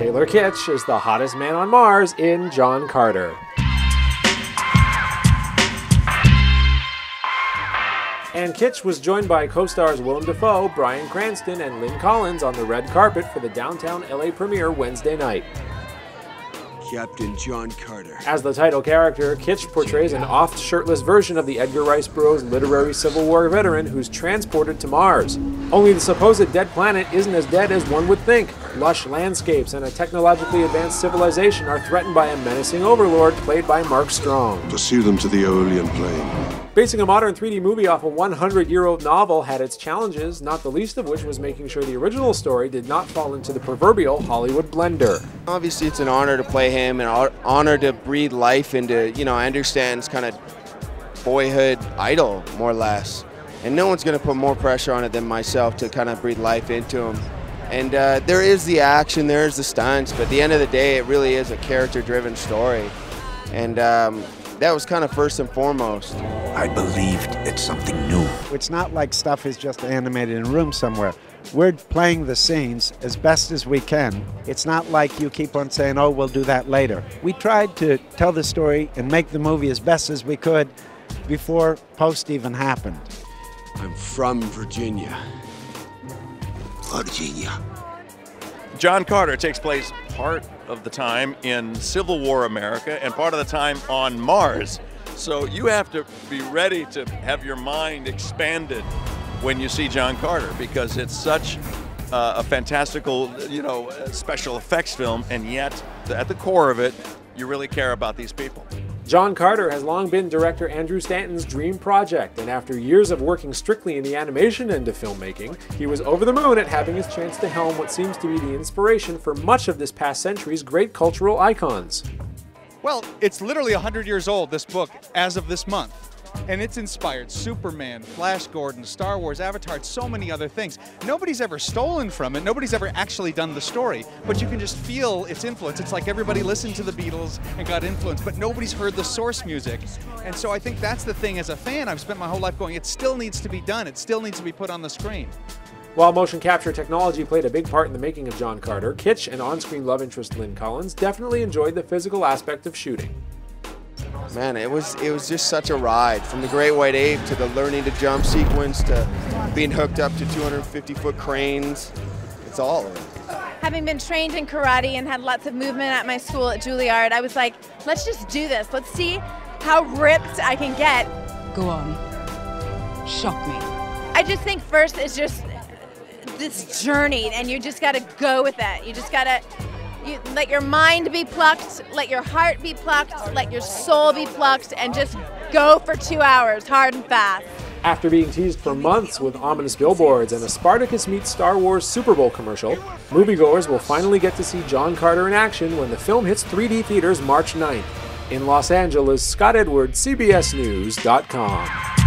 Taylor Kitsch is the hottest man on Mars in John Carter. And Kitsch was joined by co-stars Willem Dafoe, Bryan Cranston, and Lynn Collins on the red carpet for the downtown LA premiere Wednesday night. Captain John Carter. As the title character, Kitsch portrays an oft shirtless version of the Edgar Rice Burroughs literary Civil War veteran who's transported to Mars. Only the supposed dead planet isn't as dead as one would think. Lush landscapes and a technologically advanced civilization are threatened by a menacing overlord played by Mark Strong. Pursue them to the Aeolian Plain. Basing a modern 3D movie off a 100-year-old novel had its challenges, not the least of which was making sure the original story did not fall into the proverbial Hollywood blender. Obviously, it's an honor to play him, and an honor to breathe life into, I understand it's kind of boyhood idol, more or less. And no one's going to put more pressure on it than myself to kind of breathe life into him. And there is the action, there is the stunts, but at the end of the day, it really is a character-driven story. And that was kind of first and foremost. I believed it's something new. It's not like stuff is just animated in a room somewhere. We're playing the scenes as best as we can. It's not like you keep on saying, oh, we'll do that later. We tried to tell the story and make the movie as best as we could before post even happened. I'm from Virginia. Virginia. John Carter takes place part of the time in Civil War America and part of the time on Mars. So you have to be ready to have your mind expanded when you see John Carter, because it's such a fantastical, special effects film, and yet at the core of it, you really care about these people. John Carter has long been director Andrew Stanton's dream project, and after years of working strictly in the animation end of filmmaking, he was over the moon at having his chance to helm what seems to be the inspiration for much of this past century's great cultural icons. Well, it's literally 100 years old, this book, as of this month. And it's inspired Superman, Flash Gordon, Star Wars, Avatar, so many other things. Nobody's ever stolen from it. Nobody's ever actually done the story. But you can just feel its influence. It's like everybody listened to the Beatles and got influenced, but nobody's heard the source music. And so I think that's the thing. As a fan, I've spent my whole life going, it still needs to be done. It still needs to be put on the screen. While motion capture technology played a big part in the making of John Carter, Kitsch and on-screen love interest Lynn Collins definitely enjoyed the physical aspect of shooting. Man, it was just such a ride, from the Great White Ape to the learning to jump sequence to being hooked up to 250-foot cranes. It's all of it. Having been trained in karate and had lots of movement at my school at Juilliard, I was like, let's just do this. Let's see how ripped I can get. Go on. Shock me. I just think first it's just this journey, and you just got to go with it. You just got to let your mind be plucked, let your heart be plucked, let your soul be plucked, and just go for 2 hours, hard and fast. After being teased for months with ominous billboards and a Spartacus meets Star Wars Super Bowl commercial, moviegoers will finally get to see John Carter in action when the film hits 3D theaters March 9th. In Los Angeles, Scott Edwards, CBSNews.com.